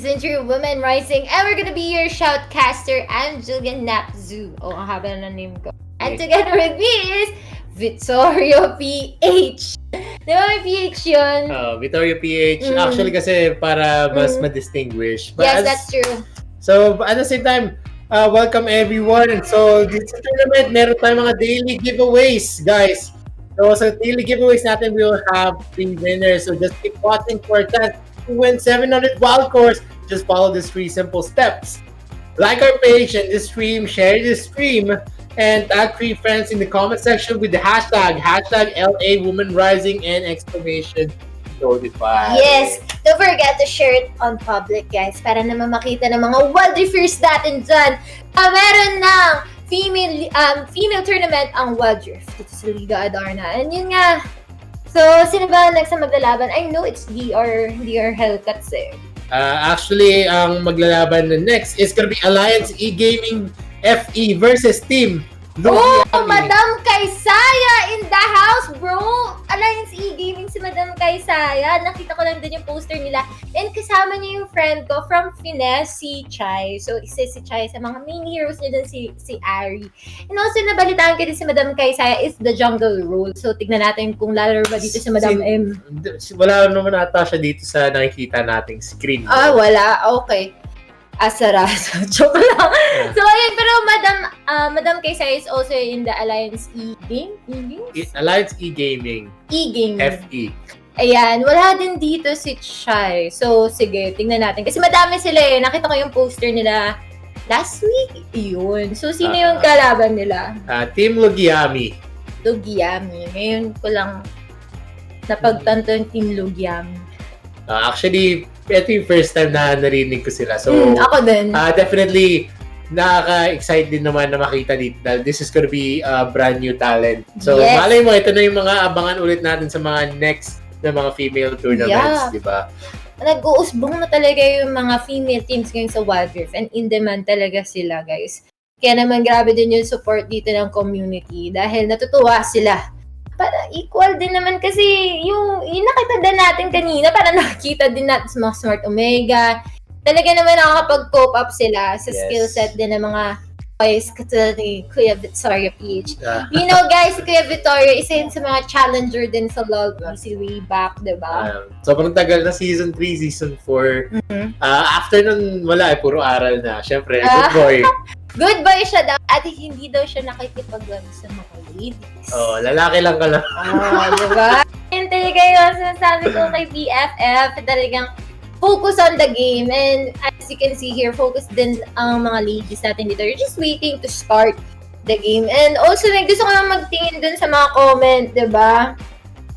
Season 3 Women Rising. And we're gonna be your shoutcaster, and Napz. Oh, ang haba na name ko. And together with me is Vittorio PH. Di ba may PH yun? Vittorio PH. Actually kasi para mas ma-distinguish. But yes, that's true. So at the same time, welcome everyone. So this tournament, meron tayong mga daily giveaways, guys. So sa daily giveaways natin, we will have 3 winners. So just keep watching for a chance to win 700 wild cores. Just follow these 3 simple steps. Like our page and this stream, share this stream, and tag 3 friends in the comment section with the hashtag LA Woman Rising and exclamation notify. Yes, don't forget to share it on public, guys, para naman makita ng mga wildrifters natin dyan. Meron ng female tournament ang Wildrift dito sa Liga Adarna. And yun nga, so sino ba next na maglalaban? I know it's DR Hellcats eh. Actually, ang maglalaban na next is gonna be Alliance E-Gaming FE versus Team Lugiami. Oh, Madam Kaysaya in the house, bro! Alliance E-Gaming si Madam Kaysaya. Nakita ko lang din yung poster nila. And kasama niya yung friend ko from Finesse, si Chai. So, isa si Chai sa mga main heroes niya din si Ari. And also, nabalitaan ko din si Madam Kaysaya is the jungle role. So, tignan natin kung lalaro ba dito si Madam M. Wala naman ata siya dito sa nakikita nating screen. Wala. Okay. Asaraso. Joke lang. So, ayun. Pero Madam Kaysaya is also in the Alliance E-Gaming? Alliance E-Gaming. E-Gaming. FE. Ayan. Wala din dito si Chai. So, sige. Tingnan natin. Kasi madami sila eh. Nakita ko yung poster nila last week. Yun. So, sino yung kalaban nila? Team Lugiami. Lugiami. Ngayon ko lang napagtanto yung Team Lugiami. Actually, ito yung first time na narinig ko sila. So, ako din. Definitely, nakaka-excite din naman na makita dito dahil this is gonna be a brand new talent. So, yes. Malay mo, ito na yung mga abangan ulit natin sa mga next na mga female tournaments, di ba? Nag-uusbong na talaga yung mga female teams ngayon sa Wildrift and in demand talaga sila, guys. Kaya naman grabe din yung support dito ng community dahil natutuwa sila. Para equal din naman kasi yung nakita din natin kanina, para nakikita din natin sa mga Smart Omega. Talaga naman nakakapag-cope up sila sa skill set din ng mga boys katulad ni Kuya Vittorio PH. You know guys, si Kuya Vittorio, isa yun sa mga challenger din sa LoL PC way back, diba? Sobrang tagal na Season 3, Season 4. After nun, wala puro aral na. Siyempre, good boy. Good boy siya daw at hindi daw siya nakikipaglaro sa mga ladies. Lalaki lang ka lang. Diba? Yun talaga yung sinasabi ko kay BFF, talagang focus on the game. And as you can see here, focus din ang mga ladies natin dito. You're just waiting to start the game. And also, gusto ko lang magtingin dun sa mga comment, diba?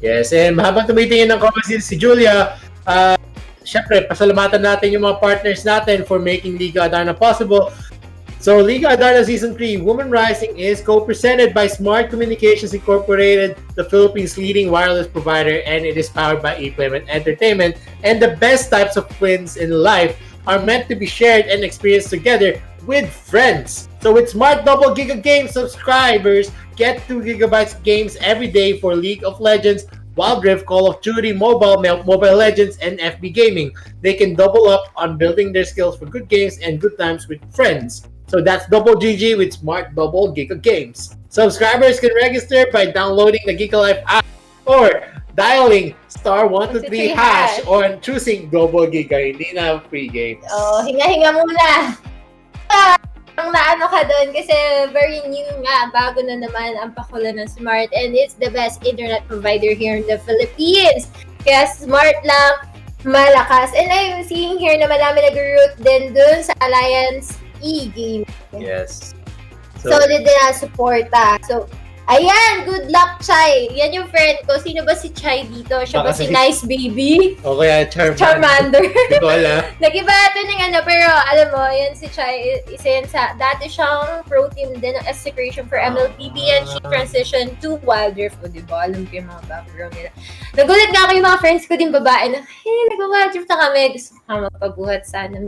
Yes, and habang tumitingin ng comments si Julia, syempre, pasalamatan natin yung mga partners natin for making Liga Adarna possible. So, Liga Adarna Season 3 Woman Rising is co-presented by Smart Communications Incorporated, the Philippines' leading wireless provider, and it is powered by Implement Entertainment. And the best types of wins in life are meant to be shared and experienced together with friends. So, with Smart Double Giga Game subscribers, get 2 gigabytes of games every day for League of Legends, Wildrift, Call of Duty, Mobile Legends, and FB Gaming. They can double up on building their skills for good games and good times with friends. So that's Double GG with Smart Double Giga Games. Subscribers can register by downloading the Giga Life app or dialing *123# or choosing Double Giga. Hindi na free games. Hinga-hinga muna. Ang naano ka doon kasi very new nga, bago na naman ang pakula ng Smart and it's the best internet provider here in the Philippines. Kaya Smart lang, malakas. And I'm seeing here na marami nag-root din doon sa Alliance E-Gaming. Yes. So din na suporta. So, ayan, good luck, Chai. Yan yung friend ko. Sino ba si Chai dito? Siya ba si Nice Baby? Okay, Charmander. Hindi ko alam. Nag-iba ito ng pero alam mo, yan si Chai, isa yan sa, dati siyang pro team din ng execution for MLPB and she transitioned to Wildrift. O diba, alam ko yung mga background nila. Nagulat nga ako yung mga friends ko din babae na, nag-Wildrift na kami. Gusto ko magpabuhat sana.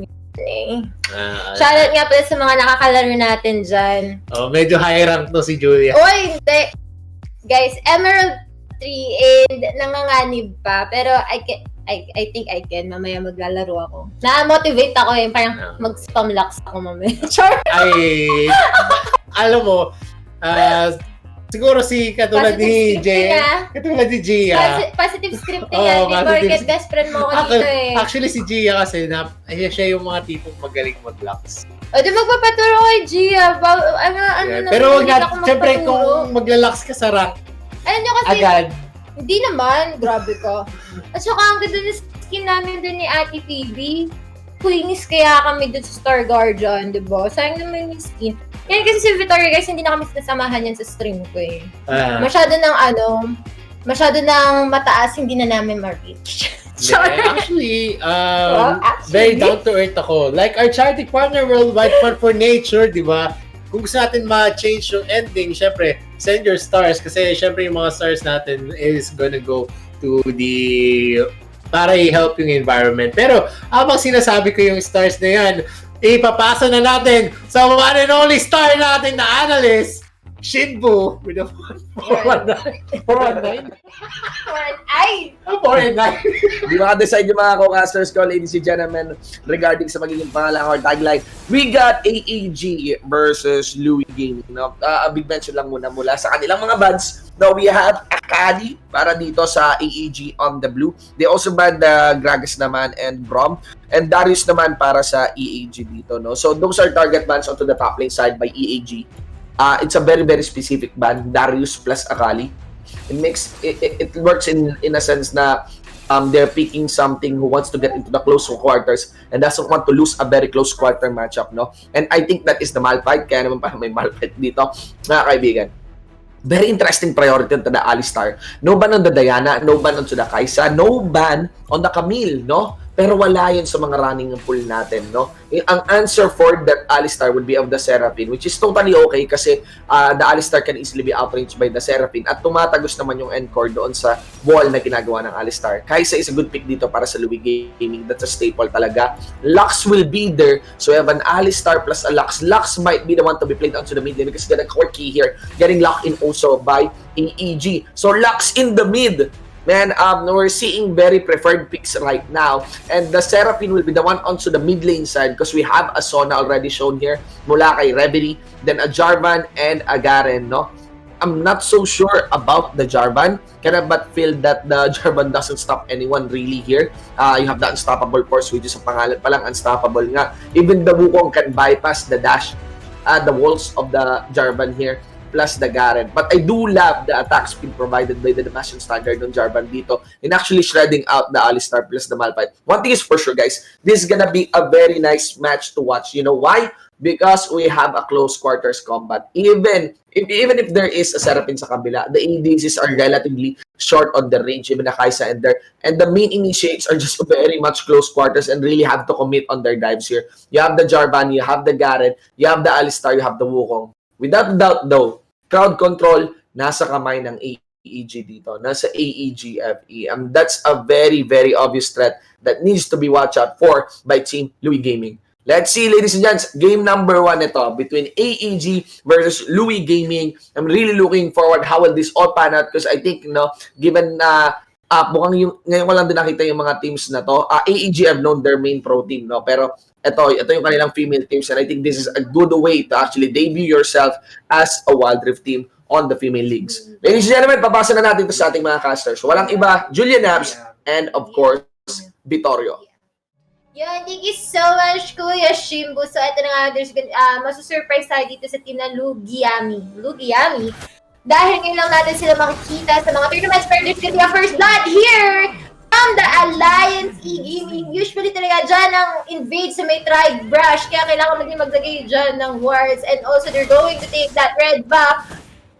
Shoutout nga pala sa mga nakakalaro natin dyan. Medyo high rank to si Julia. Hindi. Guys, Emerald 3 and nanganganib pa. Pero I think I can. Mamaya maglalaro ako. Na-motivate ako parang mag-spam locks ako mamaya. Char! Ay, alam mo, siguro si katulad ni Gia. Katulad ni Gia. Positive scripting yan. Porket best friend mo ako dito Actually, si Gia kasi, siya yung mga tipong magaling mag-locks. O, di magpapaturo kay Gia. Pero wag natin, syempre kung maglalaks ka sa rank, alam nyo kasi, agad. Hindi naman, grabe ka. At saka ang ganda ng skin namin dun ni Ate Phoebe. Queenies kaya kami dun sa Star Guardian, di ba? Sayang naman yung skin. Yan kasi si Vittorio guys, hindi na kami sinasamahan yan sa stream ko Masyado ng mataas, hindi na namin ma-reach. Actually, very down to earth ako. Like our charity partner, Worldwide Fund for Nature, di ba? Kung gusto natin ma-change yung ending, syempre, send your stars kasi syempre yung mga stars natin is gonna go to para i-help yung environment. Pero habang sinasabi ko yung stars na yan, ipapasa na natin sa one and only star natin na Analyst, Sh1n Boo with a 419. 419? 419. Di maka-decide yung mga co-casters ko, ladies and gentlemen, regarding sa magiging pangalan or tagline. We got AAG versus Lugiami. No? A big mention lang muna mula sa kanilang mga bands. Now, we have Akali para dito sa AAG on the blue. They also banned Gragas naman and Brom. And Darius naman para sa EAG dito. No? So, those are target bans onto the top lane side by EAG. It's a very, very specific ban, Darius plus Akali. It works in a sense na they're picking something who wants to get into the close quarters and doesn't want to lose a very close quarter matchup, no? And I think that is the Malphite, kaya naman parang may Malphite dito, mga kaibigan. Very interesting priority to the Alistar. No ban on the Diana, no ban on the Kaisa, no ban on the Camille, no? Pero wala yun sa mga running pool natin, no? Ang answer for that Alistar would be of the Seraphine, which is totally okay kasi the Alistar can easily be outranged by the Seraphine at tumatagos naman yung encore doon sa wall na ginagawa ng Alistar. Kaisa is a good pick dito para sa Lugiami. That's a staple talaga. Lux will be there. So we have an Alistar plus a Lux. Lux might be the one to be played onto the mid lane because got a core key here. Getting locked in also by EEG. So Lux in the mid. Man, we're seeing very preferred picks right now. And the Seraphine will be the one onto the mid lane side because we have a Sona already shown here mula kay Reverie, then a Jarvan and a Garen, no? I'm not so sure about the Jarvan. Can I but feel that the Jarvan doesn't stop anyone really here. You have the Unstoppable Force, which is a pangalan pa lang, Unstoppable nga. Even the Wukong can bypass the dash, the walls of the Jarvan here, plus the Garen. But I do love the attack speed provided by the Damascene Standard ng Jarvan dito in actually shredding out the Alistar plus the Malphite. One thing is for sure, guys, this is gonna be a very nice match to watch. You know why? Because we have a close quarters combat. Even if there is a Seraphine sa kabila, the ADCs are relatively short on the range, even the Kaisa and there. And the main initiates are just very much close quarters and really have to commit on their dives here. You have the Jarvan, you have the Garen, you have the Alistar, you have the Wukong. Without doubt though, crowd control, nasa kamay ng AEG dito. Nasa AEG-FE. That's a very, very obvious threat that needs to be watched out for by Team Lugiami. Let's see, ladies and gents, game number 1 ito between AEG versus Lugiami. I'm really looking forward how will this all pan out because I think, given na mukhang ngayon ko lang din nakita yung mga teams na to. AEG have known their main pro team, no? Pero ito yung kanilang female teams and I think this is a good way to actually debut yourself as a Wild Rift team on the female leagues. Ladies and gentlemen, papasa na natin ito sa ating mga casters. Walang iba, Napz and of course, Vittorio. Yun, thank you so much, Kuya Sh1n Boo. So, ito na nga, masusurprise tayo dito sa team ng Lugiami. Dahil ngayon lang natin sila makikita sa mga tournaments, pero there's gonna be a first blood here from the Alliance e-gaming. Usually talaga dyan ang invade sa may tri-brush, kaya kailangan din maglagay dyan ng wards. And also, they're going to take that red buff.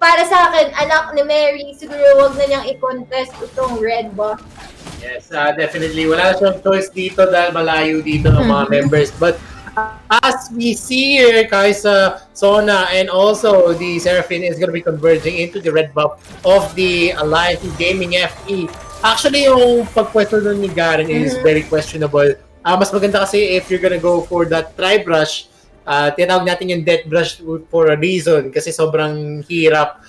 Para sa akin, anak ni Mary, siguro wag na niyang i-contest itong red buff. Yes, definitely. Wala siyang choice dito dahil malayo dito ng mga members. But as we see here, Kaisa, Sona, and also the Seraphine is going to be converging into the red buff of the Alliance Gaming FE. Actually, yung pagpwesto nun ni Garen is very questionable. Mas maganda kasi if you're gonna go for that tri-brush, tinatawag natin yung death brush for a reason kasi sobrang hirap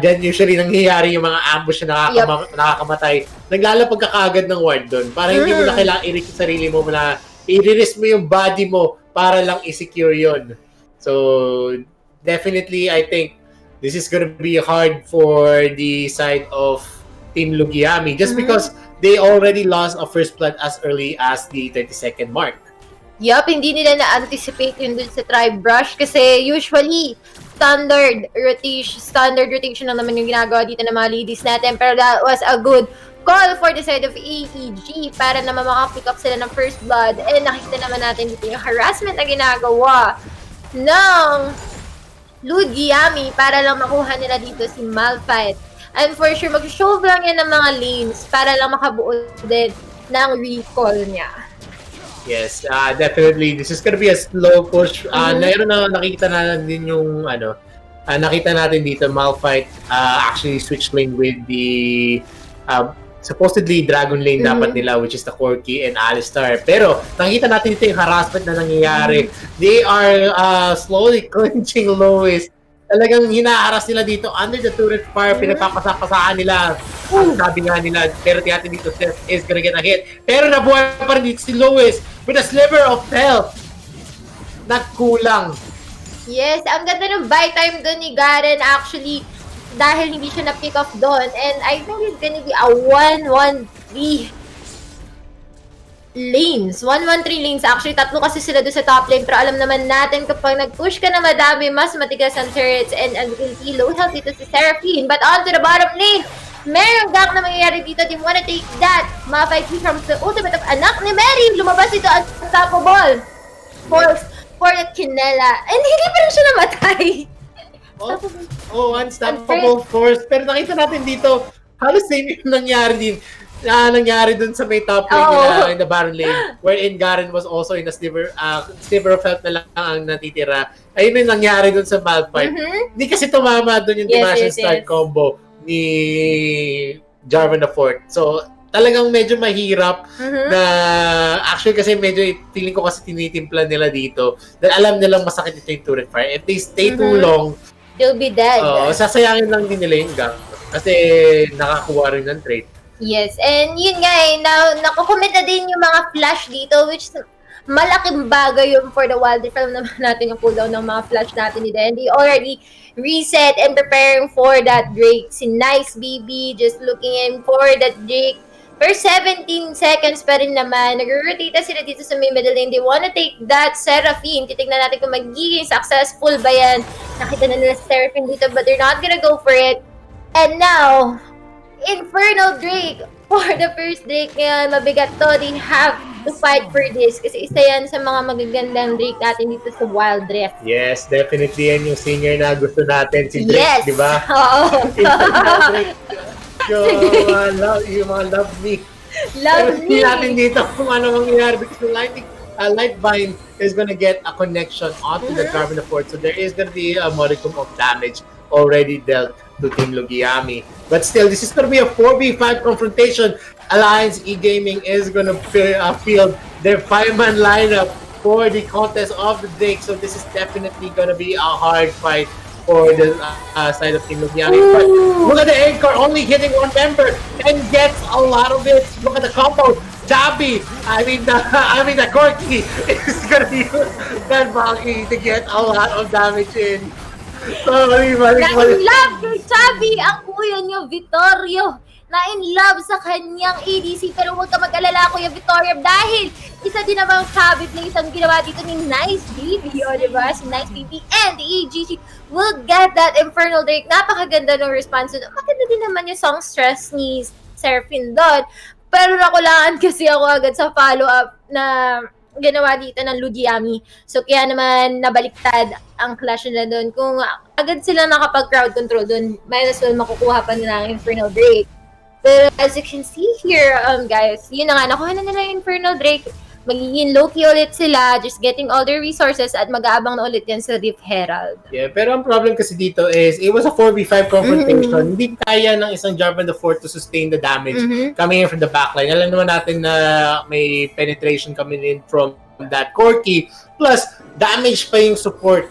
then usually nangyayari yung mga ambush na nakakamatay. Naglalapag ka kaagad ng ward doon para hindi mo na kailangan i-risk yung sarili mo na i-risk mo yung body mo para lang i-secure yon. So, definitely, I think this is gonna be hard for the side of Team Lugiami just because they already lost a first blood as early as the 30-second mark. Yup, hindi nila na-anticipate yun dun sa Tribe Rush kasi usually standard rotation lang naman yung ginagawa dito ng mga ladies natin, pero that was a good call for the side of AEG para naman makapick up sila ng first blood, and nakita naman natin dito yung harassment na ginagawa ng Lugiami para lang makuha nila dito si Malphite. And for sure, mag-shove lang yan ng mga lanes para lang makabuo din ng recall niya. Yes, definitely. This is gonna be a slow push. Meron na nakita na din yung nakita natin dito, Malphite actually switch lane with the supposedly Dragon Lane dapat nila, which is the Corki and Alistar. Pero nakita natin dito yung harassment na nangyayari. They are slowly clinching Lois. Talagang hinaharas nila dito under the turret fire, pinapapasapasaan nila. Ang sabi nga nila, pero tiyatin dito, Seth is gonna get a hit. Pero nabuhay pa rin dito si Lois with a sliver of health. Nagkulang. Yes, ang ganda ng buy time doon ni Garen actually dahil hindi siya na-pick off doon. And I think it's gonna be a 1-1-3 lanes. 1-1-3 lanes. Actually, tatlo kasi sila doon sa top lane. Pero alam naman natin kapag nag-push ka na madami, mas matigas ang turrets and ability low health dito si Seraphine. But on to the bottom lane, merong gank na mangyayari dito. They wanna take that. Malphite from the ultimate of anak ni Mary. Lumabas dito unstoppable. For the Kinela. And hindi pa rin siya namatay. Unstoppable force. Pero nakita natin dito, halos same yung nangyari dun sa may top lane nila in the Baron lane, wherein Garen was also in a sliver of health na lang ang natitira. Ayun yung nangyari dun sa Malphite. Hindi kasi tumama dun yung Dimash start combo ni Jarvan the Fourth. So, talagang medyo mahirap na actually kasi medyo feeling ko kasi tinitimpla nila dito dahil alam nilang masakit ito yung turret fire. If they stay too long, they'll be dead. Sasayangin lang din nila yung gank kasi nakakuha rin ng trait. Yes, and yun nga nakukomment na din yung mga flash dito, which malaking bagay yun for the Wild Rift. Alam naman natin yung cooldown ng mga flash natin nila, and they already reset and preparing for that Drake. Si Nice BB just looking in for that Drake. Per 17 seconds pa rin naman, nag-rotate sila dito sa may middle lane. They wanna take that Seraphine. Titignan natin kung magiging successful ba yan. Nakita na nila Seraphine dito, but they're not gonna go for it. And now, Infernal Drake for the first Drake ngayon. Mabigat to. They have to fight for this kasi isa yan sa mga magagandang Drake natin dito sa Wild Rift. Yes, definitely yan yung singer na gusto natin, si Drake, di ba? Oo. Yung mga love me. Love me. Natin dito kung ano mangyayari because Lightbind is gonna get a connection onto the Jarvan the Fourth, so there is gonna be a modicum of damage already dealt to Team Lugiami. But still, this is going to be a 4v5 confrontation. Alliance E-Gaming is going to field their 5-man lineup for the contest of the Drake. So this is definitely going to be a hard fight for the side of Team Lugiami. But look at the Anchor only hitting one member and gets a lot of it. Look at the combo. Jabi, the Corki is going to use that Valky to get a lot of damage in. Na-in-love kay Chabi ang kuya niyo, Vittorio. Na-in-love sa kanyang ADC. Pero huwag ka mag-alala, Kuya Vittorio, dahil isa din namang Chabi plays ang ginawa dito ni Nice BB. O, diba? Si Nice BB and the AGC will get that Infernal Drake. Napakaganda ng response. Maganda din naman yung song Stress ni Seraphine doon. Pero nakulaan kasi ako agad sa follow-up na ginawa dito ng Lugiami. So, kaya naman nabaliktad ang clash nila doon. Kung agad sila nakapag-crowd control doon, might as well makukuha pa nila ang Infernal Drake. Pero as you can see here, guys, yun na nga, nakuha na nila yung Infernal Drake. Magiging low-key ulit sila, just getting all their resources at mag-aabang na ulit yan sa Rift Herald. Yeah, pero ang problem kasi dito is, it was a 4v5 confrontation. Hindi kaya ng isang Jarvan the Fourth to sustain the damage coming in from the backline. Alam naman natin na may penetration coming in from that Corki. Plus, damage pa yung support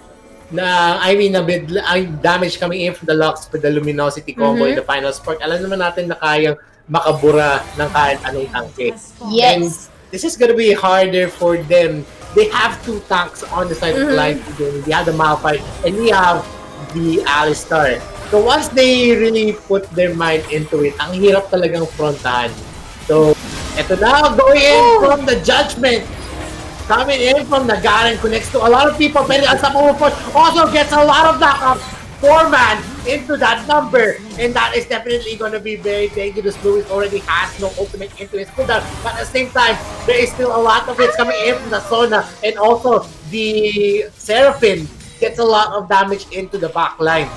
damage coming in from the Lux with the Luminosity combo in the final spark. Alam naman natin na kayang makabura ng kahit anong tanke. Yes. And this is gonna be harder for them. They have 2 tanks on the side of the line. We have the Malphite and we have the Alistar. So once they really put their mind into it, ang hirap talagang frontahan. So, eto na, going in from the Judgment. Coming in from the Garen, connects to a lot of people, pero ang sa push also gets a lot of knockups. 4-man into that number, and that is definitely going to be very dangerous. Lewis already has no ultimate into his cooldown, but at the same time, there is still a lot of hits coming in from the Sona, and also the Seraphim gets a lot of damage into the backline.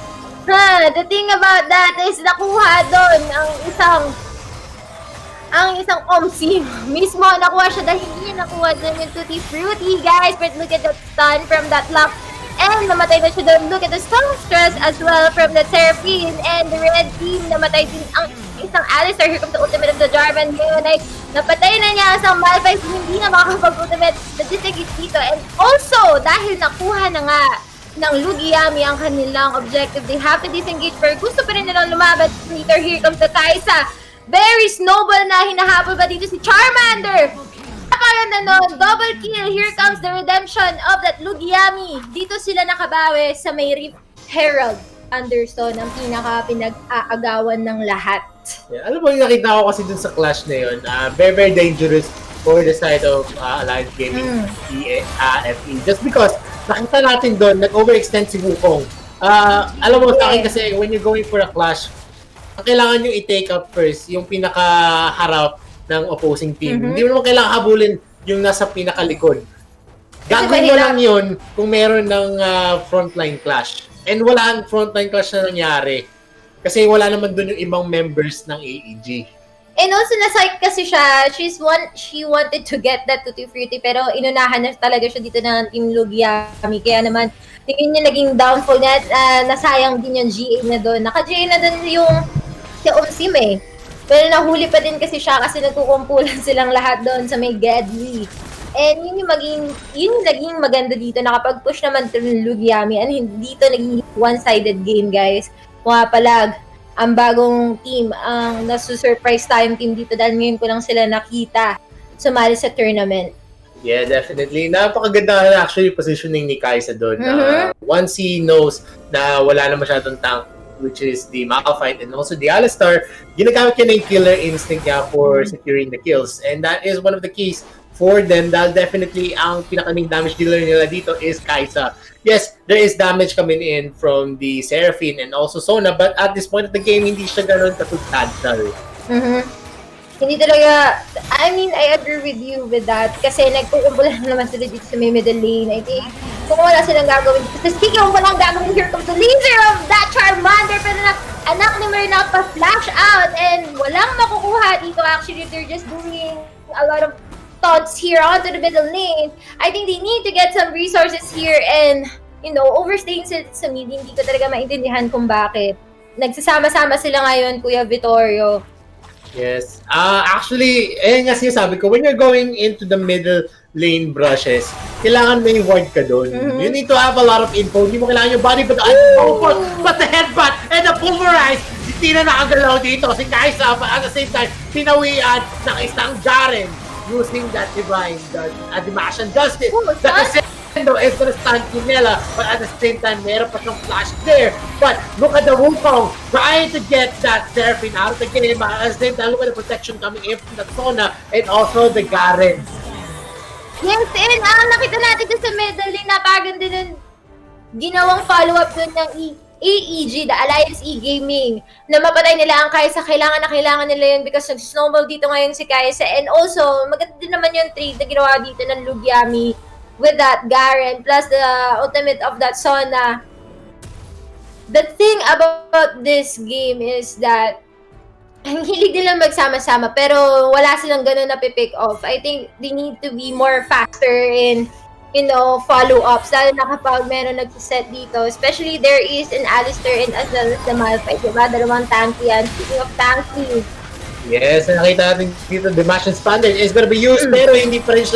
The thing about that is nakuha doon ang isang Omsi. Mismo, nakuha siya dahil hindi nakuha doon yung Tutti Frutti, guys. But look at that stun from that lock. And namatay na siya doon. Look at the stun stress as well from the Seraphine. And the red team, namatay din ang isang Alistar. Here comes the ultimate of the Jarvan. Ngayon ay napatay na niya ang Malphite. Hindi na makakapag-ultimate. The disengage dito. And also, dahil nakuha na nga ng Lugiami ang kanilang objective, they have to disengage. Pero gusto pa rin nilang lumaban. Later, here comes the Kaisa. Very snowball na hinahabol ba dito si Charmander. Napakaganda nun. Double kill. Here comes the redemption of that Lugiami. Dito sila nakabawi sa may Rift Herald. Anderson ang pinaka-pinag-aagawan ng lahat. Yeah, alam mo, yung nakita ko kasi dun sa clash na yun, very, very dangerous for the side of Alliance Gaming FE. Just because nakita natin doon, nag-overextend si Wukong. Alam mo, sa akin kasi, when you're going for a clash, ang kailangan nyo i-take up first yung pinaka-harap ng opposing team. Hindi mo naman kailangan habulin yung nasa pinakalikod. Gagawin mo lang yun kung meron ng frontline clash. And wala ang frontline clash na nangyari. Kasi wala naman dun yung ibang members ng AEG. And also, na-psych kasi siya. She wanted to get that Tutti Frutti, pero inunahan na talaga siya dito ng Team Lugiami. Kaya naman, yun yung naging downfall niya. Nasayang din yung GA na doon. Naka-GA na doon yung si Omsim eh. Pero nahuli pa din kasi siya kasi nagkukumpulan silang lahat doon sa may Gedli. And yun yung naging maganda dito. Nakapag-push naman ito ng Lugiami. And dito naging one-sided game, guys. Mga palag, ang bagong team, ang nasusurprise tayong team dito dahil ngayon ko lang sila nakita sumali sa tournament. Yeah, definitely. Napakaganda na actually positioning ni Kaisa doon. Once he knows na wala na masyadong tank, which is the Malphite and also the Alistar, ginagamit niya na yung killer instinct niya for securing the kills. And that is one of the keys for them dahil definitely ang pinaka-main damage dealer nila dito is Kaisa. Yes, there is damage coming in from the Seraphine and also Sona, but at this point of the game, hindi siya gano'n kasubstantial. Hindi talaga, I mean, I agree with you with that. Kasi nagkukumpulan naman sila dito sa may middle lane. I think, kung wala silang gagawin. Kasi speaking of walang gagawin, here comes the laser of that Charmander. Pero anak ni Marina pa-flash out. And walang makukuha dito actually. They're just doing a lot of thoughts here onto the middle lane. I think they need to get some resources here and, you know, overstaying sa mid. Hindi ko talaga maintindihan kung bakit. Nagsasama-sama sila ngayon, Kuya Vittorio. Yes. Actually, nga sinasabi ko, when you're going into the middle lane brushes, kailangan may ward ka doon. You need to have a lot of info. Hindi mo kailangan yung body, but the headbutt and the pulverize. Hindi na nakagalaw dito. Si Kaisa, at the same time, pinawian ng isang Garen using that divine, the Dimashan Justice. Nintendo is gonna stand Kinela, but at the same time, meron pa siyang flash there. But look at the Wukong trying to get that Seraphine out of the game. But at the same time, look at the protection coming in from the Sona and also the Garen. Yes, and nakita natin sa middle lane, napaganda nun ginawang follow-up dun ng AEG, the Alliance E-Gaming, na mapatay nila ang Kaisa. Kailangan nila yun because nag-snowball dito ngayon si Kaisa. And also, maganda din naman yung trade na ginawa dito ng Lugiami with that Garen, plus the ultimate of that Sona. The thing about this game is that ang hilig nila magsama-sama pero wala silang ganun na pick off. I think they need to be more faster in, you know, follow-ups. Lalo na kapag meron nagsiset dito. Especially there is an Alistar and as well as the Malphite. Diba? Dalawang tanky yan. Speaking of tanky, Yes, nakita natin dito, the Martian Standard is gonna be used, pero hindi pa rin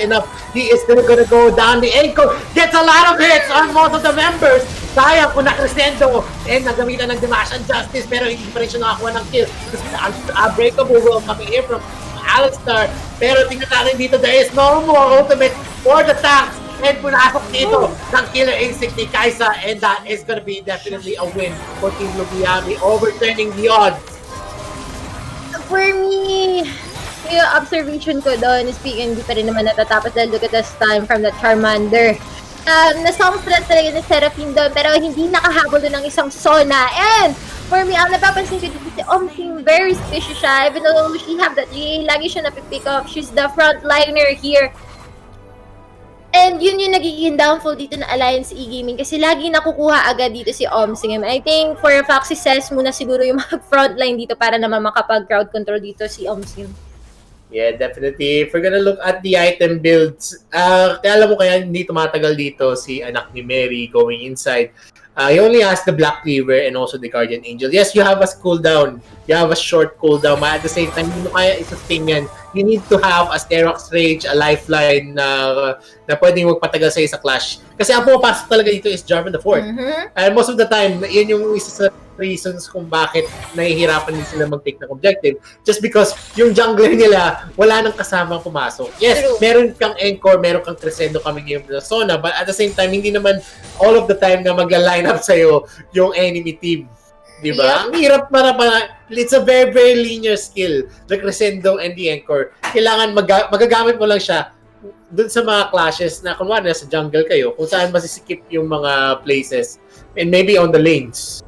enough. He is still gonna go down the ankle, gets a lot of hits on most of the members. Sayang kung nakresendo, and nagamitan ng Damashian Justice, pero hindi pa rin siya nakakuha ng kill. Unbreakable will coming in from Alistar, pero tingnan natin dito, there is no more ultimate for the tanks, and punasok dito ng Killer Instinct ni Kaisa, and that is gonna be definitely a win for Team Lugiami, overturning the odds. For me, yung observation ko doon, speaking, hindi pa rin naman natatapos dahil look at the time from the Charmander. Nasongflat talaga ni Seraphine doon, pero hindi nakahabol doon ng isang Sona. And for me, ang napapansin ko dito si Omsing, very suspicious siya. Even though she have that GA, lagi siya napipick up. She's the frontliner here. And yun yung nagiging downfall dito na Alliance E-Gaming kasi lagi nakukuha agad dito si Omsing. I think for a fact si Cess muna siguro yung mag-frontline dito para naman makapag-crowd control dito si Omsing. Yeah, definitely. If we're gonna look at the item builds, kaya alam mo kaya hindi tumatagal dito si anak ni Mary going inside. He only has the Black Cleaver and also the Guardian Angel. Yes, you have a cooldown. You have a short cooldown, but at the same time, hindi mo kaya i-sustain yan. You need to have a Sterox Rage, a Lifeline na pwedeng magpatagal sa clash. Kasi ang pumapasok talaga dito is Jarvan the Fourth. And most of the time, yun yung isa sa reasons kung bakit nahihirapan din sila mag-take ng objective. Just because yung jungler nila, wala nang kasamang pumasok. Yes, True. meron kang Encore, meron kang Crescendo coming in from the Zona, but at the same time, hindi naman all of the time na magla-line up sa'yo yung enemy team. Diba? Yeah. Ang hirap para it's a very, very linear skill. The Crescendo and the Encore. Kailangan magagamit mo lang siya dun sa mga clashes na kunwari nasa jungle kayo, kung saan masisikip yung mga places and maybe on the lanes.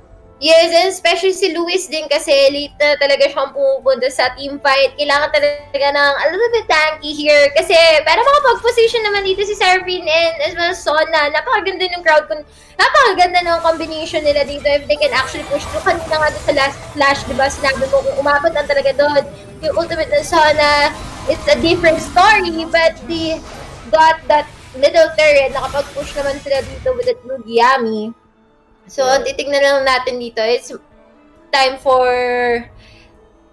Yes, and especially si Luis din kasi late na talaga siyang pumupunta sa team fight. Kailangan talaga ng a little bit tanky here kasi para makapag-position naman dito si Seraphine and as well as Sona. Napakaganda ng crowd, napakaganda ng combination nila dito if they can actually push through. Kanina nga doon sa last flash, diba, sinabi mo kung umabot lang talaga doon. Yung ultimate ng Sona, it's a different story but they got that little turret. Nakapag-push naman sila dito with that Lugiami. So, titignan lang natin dito. It's time for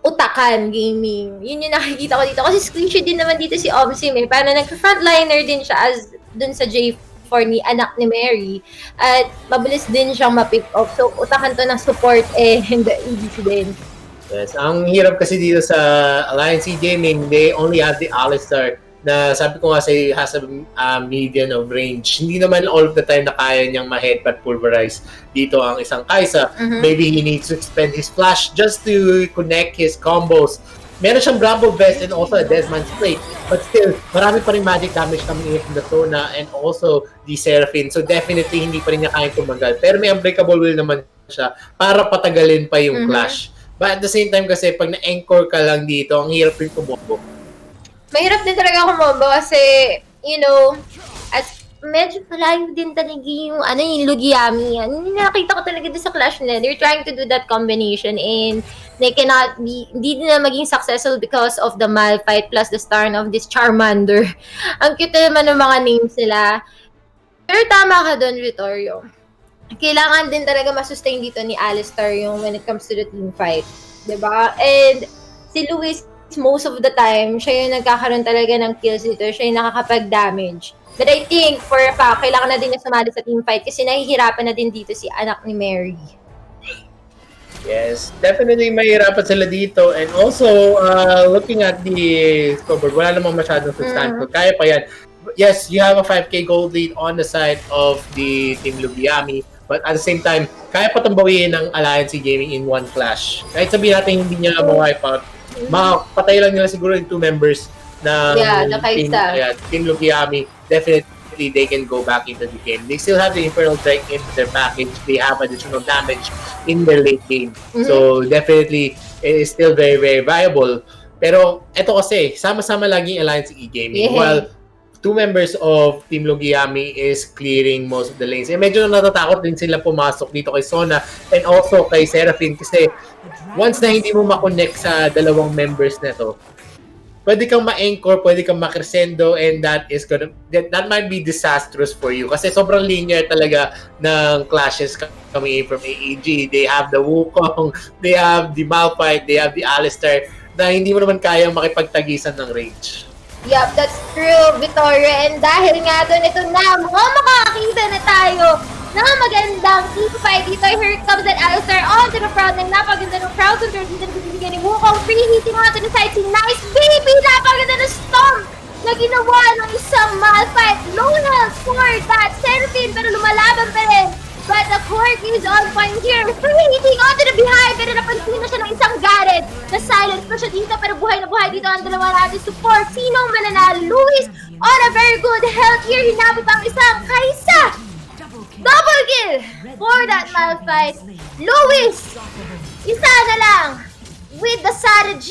utakan gaming. Yun yung nakikita ko dito. Kasi screenshot din naman dito si Omsim eh. Parang nag-frontliner din siya as dun sa J4 ni anak ni Mary. At mabilis din siyang ma-pick up. So, utakan to ng support and EDC din. Yes, ang hirap kasi dito sa Alliance Gaming, they only have the Alistar na sabi ko nga say has a median of range. Hindi naman all of the time na kaya niyang ma-headbutt pulverize dito ang isang Kaisa. Maybe he needs to expend his flash just to connect his combos. Meron siyang Bramble Vest and also a Desmond's Plate. But still, marami pa rin magic damage coming in from the Sona and also the Seraphine. So definitely, hindi pa rin niya kaya tumagal. Pero may Unbreakable Will naman siya para patagalin pa yung clash. But at the same time kasi, pag na-anchor ka lang dito, ang hirap rin kumombo. Mahirap din talaga kumombo kasi, you know, at medyo malayo din talaga yung, yung Lugiami. Nakita ko talaga din sa clash nila. They're trying to do that combination and they cannot be, hindi na maging successful because of the Malphite plus the Starn of this Charmander. Ang cute naman ng mga names nila. Pero tama ka doon, Vittorio. Kailangan din talaga masustain dito ni Alistar yung when it comes to the team fight. Diba? And si Luis, most of the time, siya yung nagkakaroon talaga ng kills dito. Siya yung nakakapag-damage. But I think, for a fact, kailangan na din niya sumali sa team fight kasi nahihirapan na din dito si anak ni Mary. Yes, definitely mahirapan sila dito. And also, looking at the scoreboard, wala namang masyadong substantial. Kaya pa yan. Yes, you have a 5k gold lead on the side of the Team Lugiami. But at the same time, kaya pa tambawiin ng Alliance Gaming in one clash. Kahit sabihin natin hindi niya ma-wipe out, makapatay lang nila siguro yung two members ng Team Lugiami. Definitely, they can go back into the game. They still have the Infernal Strike in their package. They have additional damage in their late game. So, definitely, it is still very, very viable. Pero, eto kasi, sama-sama laging Alliance E-Gaming. While two members of Team Lugiami is clearing most of the lanes. Medyo natatakot din sila pumasok dito kay Sona and also kay Seraphine kasi once na hindi mo makonect sa dalawang members na to, pwede kang ma-anchor, pwede kang ma-crescendo and that might be disastrous for you kasi sobrang linear talaga ng clashes coming in from AEG. They have the Wukong, they have the Malphite, they have the Alistar. na hindi mo naman kayang makipagtagisan ng range. Yup, that's true, Vittorio. And dahil nga doon, ito na, makakakita na tayo ng magandang team fight dito. Here comes an Alistair onto the front. And napaganda ng crowd control dito na binibigyan ni Wukong. Free hitting onto the side si Nice Baby. Napaganda ng stomp na ginawa ng isang Malphite. Low health for that Seraphine, pero lumalaban pa rin. But the court is on point here. Free hitting onto the behind, pero napansin na siya ng isang Garen. Na-silence pa siya dito, pero buhay na buhay dito ang dalawa natin support. Sinong mananalo? Luis on a very good health here. Hinabot ang isang Kaisa. Double kill for that Malphite. Luis, isa na lang with the Sara G.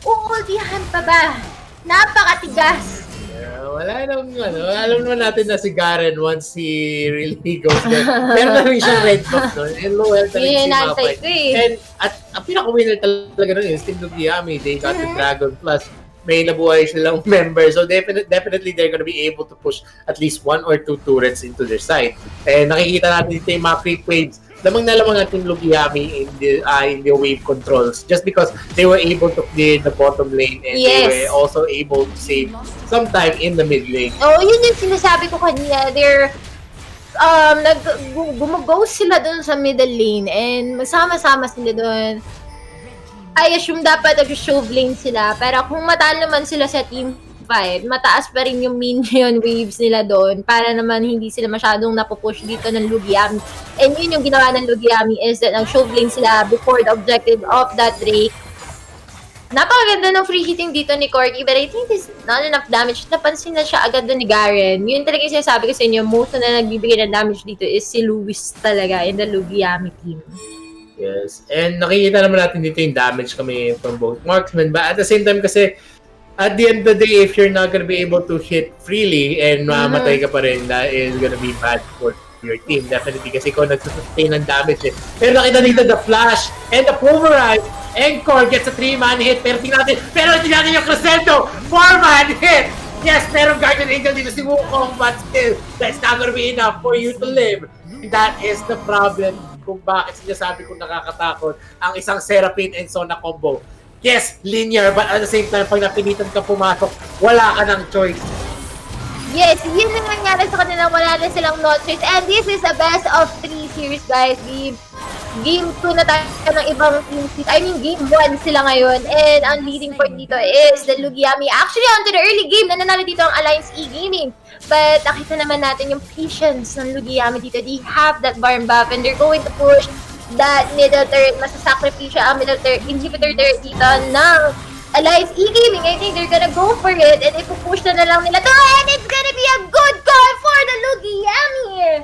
Uultihan pa ba? Napakatigas. Wala alam naman natin na si Garen once he really goes there. Meron na rin siyang red buff nun. And low health na rin si Malphite. And at ang pinaka-winner talaga nun is Team Lugiami. They got the Dragon Plus. May nabuhay silang member. So definitely they're gonna be able to push at least 1 or 2 turrets into their side. And nakikita natin dito yung mga creep waves. Lamang ang Team Lugiami in the wave controls just because they were able to clear the bottom lane and they were also able to save some time in the mid lane. Oh, yun yung sinasabi ko kanina. They're gumagaw sila doon sa middle lane and masama-sama sila doon. I assume dapat nag-shove lane sila, pero kung matalo naman sila sa team fight, mataas pa rin yung minion waves nila doon para naman hindi sila masyadong napupush dito ng Lugiami. And yun yung ginawa ng Lugiami is that nag-shove lane sila before the objective of that Drake. Napakaganda ng free hitting dito ni Corky, but I think it's not enough damage. Napansin na siya agad doon ni Garen. Yun talaga yung sinasabi ko sa inyo, most na nagbibigay ng damage dito is si Luis talaga in the Lugiami team. Yes, and nakikita naman natin dito yung damage kami from both marksmen, but at the same time kasi at the end of the day, if you're not gonna be able to hit freely and mamatay ka pa rin, that is gonna be bad for your team. Definitely kasi ikaw nagsusustain ng damage eh. Pero nakita dito the flash and the pulverize. Encore gets a 3-man hit. Pero tingnan natin yung Crescendo. 4-man hit! Yes, meron Guardian Angel dito si Wukong, but still, that's not gonna be enough for you to live. That is the problem kung bakit sinasabi kong nakakatakot ang isang Seraphine and Sona combo. Yes, linear, but at the same time, pag napilitan ka pumasok, wala ka ng choice. Yes, yun yung nangyari sa kanila. Wala na silang no choice. And this is the best of 3 series, guys. Game 2 na tayo ng ibang team. I mean, game 1 sila ngayon. And ang leading point dito is the Lugiami. Actually, onto the early game, nananalo dito ang Alliance E-Gaming. But nakita naman natin yung patience ng Lugiami dito. They have that barn buff and they're going to push that middle turret. Masasakripisya ang middle turret, inhibitor turret dito ng Alliance E-Gaming. I think they're gonna go for it and ipupush na lang nila to, and it's gonna be a good call for the Lugiami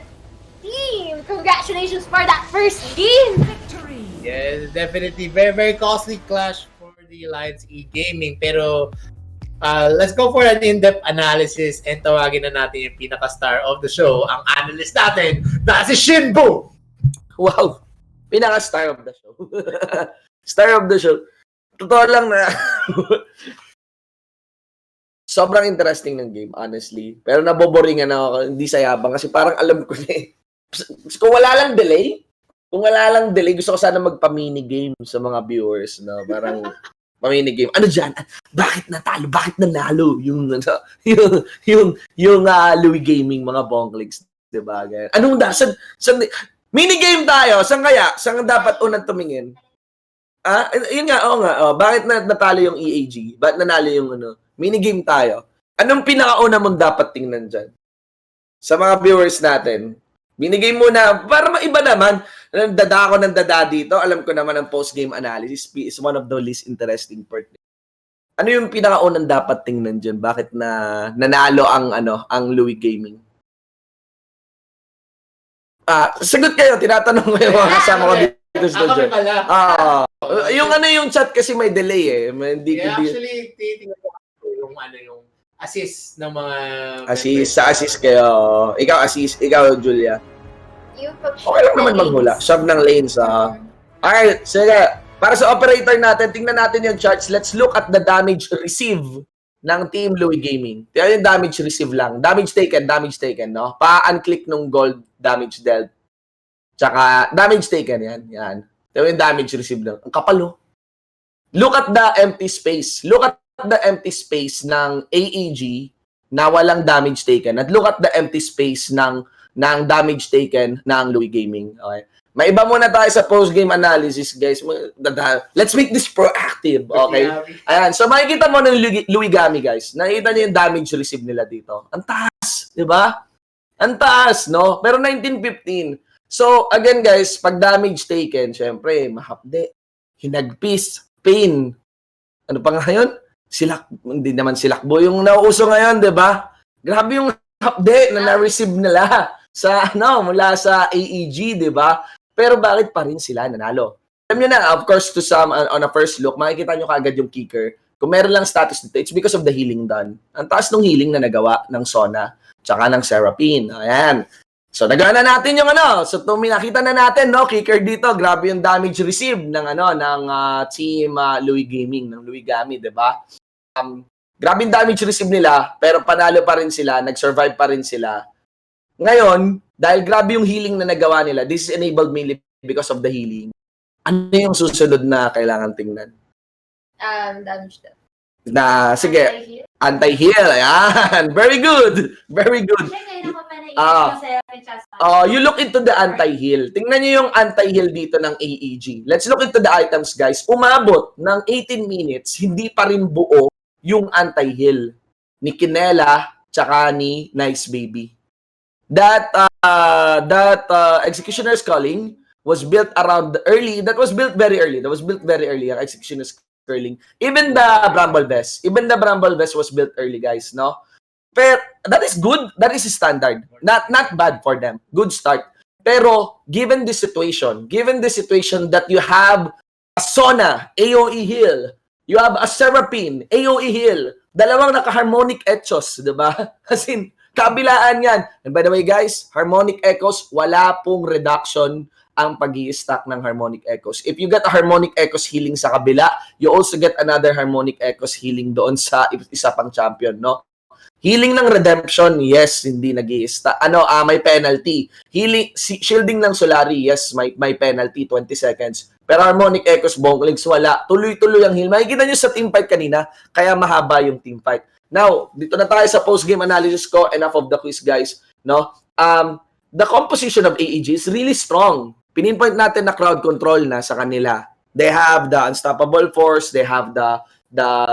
team. Congratulations for that first game. Yes, definitely. Very, very costly clash for the Alliance E-Gaming. Pero let's go for an in-depth analysis and tawagin na natin yung pinaka-star of the show, ang analyst natin, na si Sh1n Boo! Wow! Pinaka-star of the show. Star of the show. Totoo lang na sobrang interesting ng game, honestly. Pero naboboringan ako, hindi sayabang kasi parang alam ko na eh. Kung wala lang delay, gusto ko sana magpa-minigame sa mga viewers, no? Parang pa-minigame. Ano dyan? Bakit natalo? Bakit nanalo? Yung Louis Gaming, mga bonglegs, diba? Anong minigame tayo? Saan dapat unang tumingin? Yun nga, oo nga. Bakit natalo yung EAG? Bakit nanalo yung minigame tayo? Anong pinakauna mong dapat tingnan dyan? Sa mga viewers natin, minigame muna, para maiba naman. Dada ako ng dada dito. Alam ko naman ang post-game analysis is one of the least interesting part. Ano yung pinakaunang dapat tingnan dyan? Bakit nanalo ang Louis Gaming? Sagot kayo, tinatanong ko yung mga kasama ko dito sa dyan. Yung chat kasi may delay eh. Actually, titingnan ko yung assist ng mga assist kayo. Ikaw assist, ikaw Julia. Okay lang naman maghula. Shove ng lanes Alright, sige. Para sa operator natin, tingnan natin yung charts. Let's look at the damage received ng Team Louis Gaming. Tingnan yung damage received lang. Damage taken, no? Pa-unclick nung gold damage dealt. Tsaka damage taken, yan. Tingnan yung damage received lang. Ang kapal, no? look at the empty space. Look at the empty space ng AEG na walang damage taken at look at the empty space ng damage taken ng Louis Gaming. Okay? Maiba muna tayo sa post-game analysis, guys. Let's make this proactive, okay? Ayan, so makikita mo ng Lugiami, guys. Nakita niyo yung damage received nila dito. Ang taas, di ba? Ang taas, no? Pero 19-15. So, again, guys, pag damage taken, syempre, mahapde, hinagpis, pain. Ano pa nga yun? Hindi naman silakbo yung nauuso ngayon, di ba? Grabe yung hapde na na-receive nila sa, mula sa AEG, di ba? Pero bakit pa rin sila nanalo? Alam nyo na, of course, to some, on a first look, makikita nyo kaagad yung kicker. Kung meron lang status dito, it's because of the healing done. Ang taas ng healing na nagawa ng Sona, tsaka ng Seraphine. Ayan. So, nagawa na natin yung So, nakita na natin, kicker dito. Grabe yung damage received ng, team Louis Gaming, ng Lugiami, di ba? Grabe yung damage received nila, pero panalo pa rin sila, nag-survive pa rin sila. Ngayon, dahil grabe yung healing na nagawa nila, this is enabled mainly because of the healing. Ano yung susunod na kailangan tingnan? Damage sige, anti-heal. Ayan. Very good. Very good. You look into the anti-heal. Tingnan nyo yung anti-heal dito ng AEG. Let's look into the items, guys. Umabot ng 18 minutes, hindi pa rin buo yung anti-heal ni Kinela tsaka ni Nice Baby. That Executioner's Calling was built around early. That was built very early. Ang Executioner's Calling. Even the Bramble Vest was built early, guys, no? Pero that is good. That is standard. Not bad for them. Good start. Pero given this situation that you have a Sona, AOE heal, you have a Seraphine, AOE heal, dalawang naka-harmonic echoes, di ba? As in, kabilaan yan. And by the way, guys, harmonic echoes, wala pong reduction ang pag-i-stack ng harmonic echoes. If you get a harmonic echoes healing sa kabila, you also get another harmonic echoes healing doon sa isa pang champion, no? Healing ng redemption, yes, hindi nag-i-stack. May penalty. Shielding ng Solari, yes, may penalty, 20 seconds. Pero harmonic echoes, bonklings, wala. Tuloy-tuloy ang heal. Makikita nyo sa teamfight kanina, kaya mahaba yung teamfight. Now, dito na tayo sa post-game analysis ko. Enough of the quiz, guys. No? The composition of AEG is really strong. Pininpoint natin na crowd control na sa kanila. They have the Unstoppable Force, they have the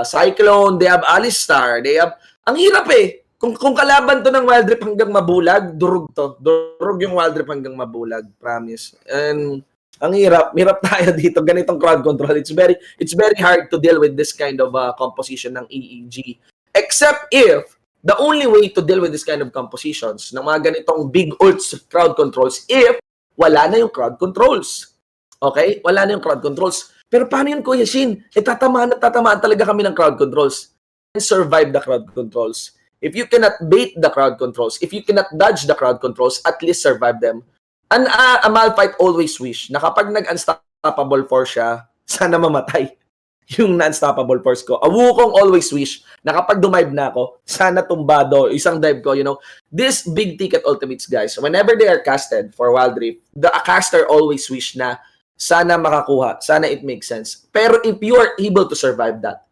Cyclone, they have Alistar, they have... Ang hirap eh. Kung kalaban to ng Wild Rift hanggang mabulag, durug to. Durug yung Wild Rift hanggang mabulag. Promise. And ang hirap tayo dito. Ganitong crowd control. It's very hard to deal with this kind of composition ng AEG. Except if the only way to deal with this kind of compositions ng mga ganitong big ults crowd controls if wala na yung crowd controls. Okay? Wala na yung crowd controls. Pero paano yun, Kuya Shin? Tatamaan talaga kami ng crowd controls. Survive the crowd controls. If you cannot bait the crowd controls, if you cannot dodge the crowd controls, at least survive them. And a Malphite always wish na kapag nag-unstoppable force siya, sana mamatay yung non-stoppable force ko. A Wukong always wish na kapag dumive na ako, sana tumbado, isang dive ko, These big ticket ultimates, guys, whenever they are casted for Wild Rift, the caster always wish na sana makakuha, sana it makes sense. Pero if you are able to survive that,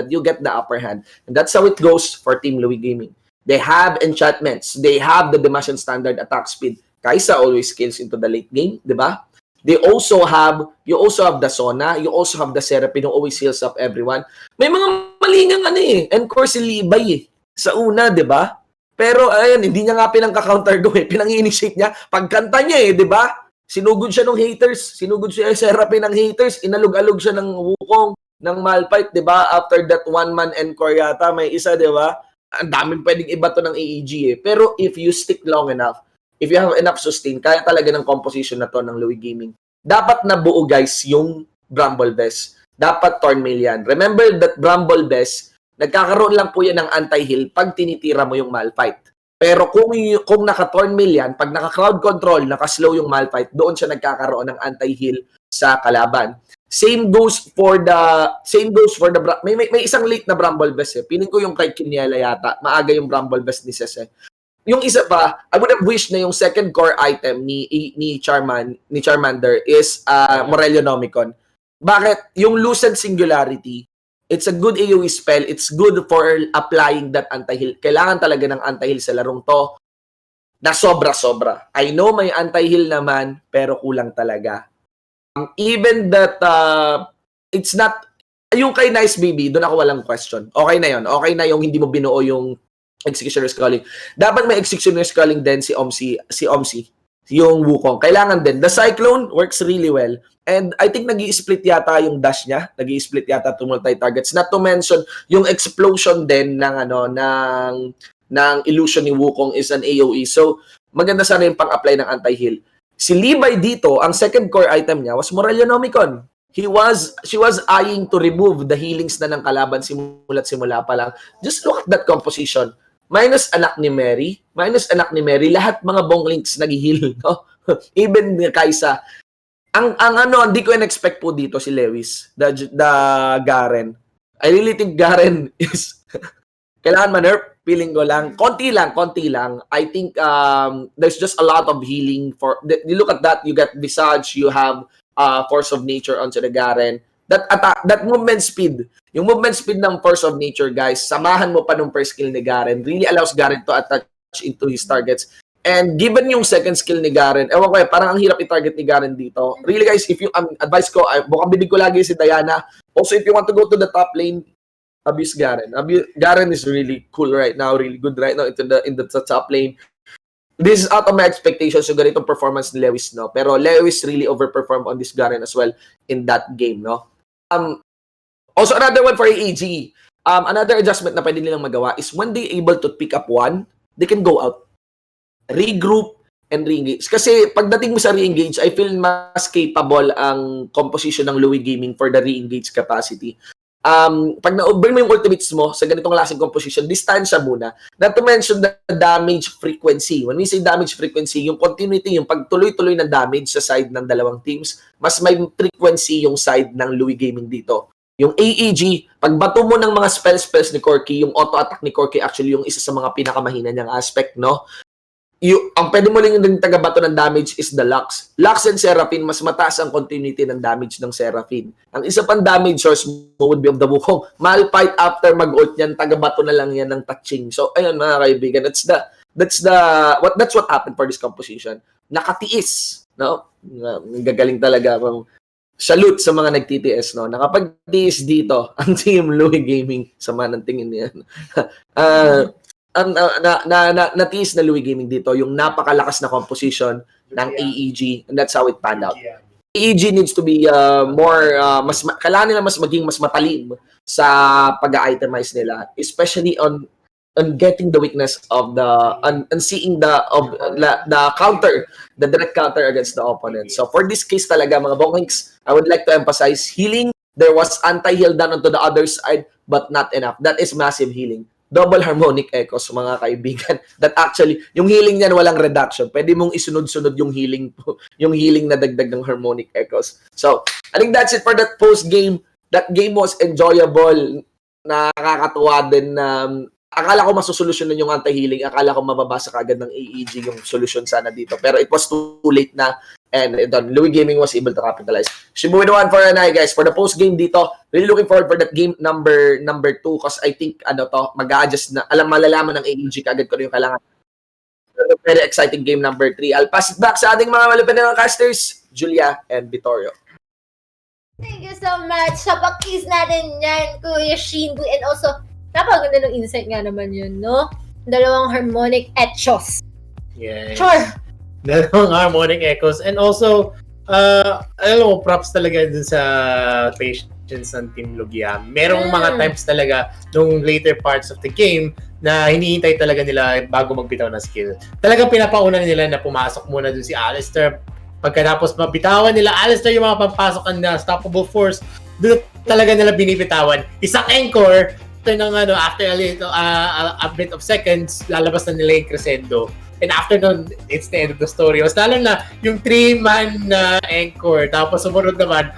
you get the upper hand. And that's how it goes for Team Louis Gaming. They have enchantments. They have the Demacian standard attack speed. Kaisa always scales into the late game, di ba? You also have the Sona, you also have the Seraphine who always heals up everyone. May mga malingang encore si Libay sa una, di ba? Pero ayun, hindi niya nga pinang-counter go pinang-initiate niya. Pagkanta niya di ba? Sinugod siya ng haters, sinugod siya Seraphine ng haters, inalog-alog siya ng Wukong, ng Malphite, di ba? After that one-man encore yata, may isa, di ba? Ang daming pwedeng ibato ng AEG Pero if you stick long enough, if you have enough sustain, kaya talaga ng composition na to ng Louis Gaming. Dapat nabuo, guys, yung Bramble Vest. Dapat Thornmail yan. Remember that Bramble Vest, nagkakaroon lang po yan ng anti-heal pag tinitira mo yung Malphite. Pero kung naka-Thornmail yan, pag naka-crowd control, naka-slow yung Malphite, doon siya nagkakaroon ng anti-heal sa kalaban. Same goes for the may isang late na Bramble Vest Piling ko yung kay Kiniela yata. Maaga yung Bramble Vest ni Sese. Yung isa pa, I would have wished na yung second core item ni Charmander is Morelionomicon. Bakit? Yung Lucent Singularity, it's a good AoE spell. It's good for applying that anti-heal. Kailangan talaga ng anti-heal sa larong to na sobra-sobra. I know may anti-heal naman, pero kulang talaga. Even that, it's not, yung kay Nice Baby, doon ako walang question. Okay na yon. Okay na yung hindi mo binuo yung Executioner's Calling. Dapat may Executioner's Calling din si Omsi, yung Wukong. Kailangan din. The Cyclone works really well. And I think nag-i-split yata yung dash niya. Nag-i-split yata to multi-targets. Not to mention, yung explosion din ng illusion ni Wukong is an AoE. So, maganda sana yung pang-apply ng anti-heal. Si Levi dito, ang second core item niya was Morellonomicon. She was eyeing to remove the healings na ng kalaban simula pa lang. Just look at that composition. Minus anak ni Mary, lahat mga bonglinks nag-heal, no? Even Kaisa. Ang hindi ko in-expect po dito si Lewis, the Garen. I really think Garen is kailangan ma-nerf, feeling ko lang. Konti lang. I think there's just a lot of healing for you look at that, you got Visage, you have Force of Nature onto the Garen. That movement speed, yung movement speed ng Force of Nature, guys, samahan mo pa nung first skill ni Garen, really allows Garen to attach into his targets. And given yung second skill ni Garen, ewan ko parang ang hirap i-target ni Garen dito. Really guys, if you advice ko, bukang bibig ko lagi si Diana. Also, if you want to go to the top lane, abuse Garen. Garen is really cool right now, really good right now in the top lane. This is out of my expectations yung ganitong performance ni Lewis, no? Pero Lewis really overperformed on this Garen as well in that game, no? Also, another one for AEG. Another adjustment na pwede nilang magawa is when they able to pick up one, they can go out, regroup, and re-engage. Kasi pagdating mo sa re-engage, I feel mas capable ang composition ng Louis Gaming for the re-engage capacity. Pag na-burn mo yung ultimates mo sa ganitong klaseng composition, distansya muna. Not to mention the damage frequency. When we say damage frequency, yung continuity, yung pagtuloy-tuloy ng damage sa side ng dalawang teams, mas may frequency yung side ng Louis Gaming dito. Yung AEG, pag bato mo ng mga spells ni Corky, yung auto-attack ni Corky actually yung isa sa mga pinakamahina niyang aspect, no? Ang pwede mo lang yung taga-bato ng damage is the Lux. Lux and Seraphine, mas mataas ang continuity ng damage ng Seraphine. Ang isa pang damage source mo would be of the Wukong. Malfight after mag-ult yan, taga-bato na lang yan ng touching. So, ayun mga kaibigan, that's what happened for this composition. Nakatiis, no? Gagaling talaga. Salute sa mga nagtitiis, no? Nakapagtiis dito ang Team Louis Gaming. Sama ng tingin niyan. Natiis na Louis Gaming dito yung napakalakas na composition ng AEG, and that's how it panned out. AEG needs to be kailangan nila maging mas matalim sa pag-itemize nila, especially on getting the weakness of and seeing the counter, the direct counter against the opponent. So for this case talaga mga bonglinks, I would like to emphasize healing. There was anti-heal done onto the other side, but not enough. That is massive healing. Double harmonic echoes, mga kaibigan. That actually, yung healing niyan walang reduction. Pwede mong isunod-sunod yung healing na dagdag ng harmonic echoes. So, I think that's it for that post-game. That game was enjoyable. Nakakatuwa din na akala ko masusolusyonan yung anti-healing. Akala ko mababasa kagad ng AEG yung solution sana dito. Pero it was too late na. And Louis Gaming was able to capitalize. Sh1n Boo for an eye, guys. For the post-game dito, really looking forward for that game number 2 because I think mag-a-adjust na. Malalaman ng AEG kagad ko yung kailangan. Very exciting game number 3. I'll pass it back sa ating mga malupit na casters, Julia and Vittorio. Thank you so much sa pakis natin yan, Kuya Sh1n Boo. And also, napaganda ng insight nga naman yun, no? Dalawang harmonic echoes. Yes. Sure. Dalawang harmonic echoes. And also, alam mo, props talaga dun sa patience ng Team Lugiami. Merong mga times talaga nung later parts of the game na hinihintay talaga nila bago magbitaw ng skill. Talagang pinapauna nila na pumasok muna dun si Alistair. Pagkatapos mabitawan nila Alistair yung mga pampasok na unstoppable force, dun talaga nila binibitawan. Isang encore, after a bit of seconds, lalabas na nila yung crescendo. And after nun, it's the end of the story. Mas lalo na yung 3-man na encore. Tapos sumunod naman,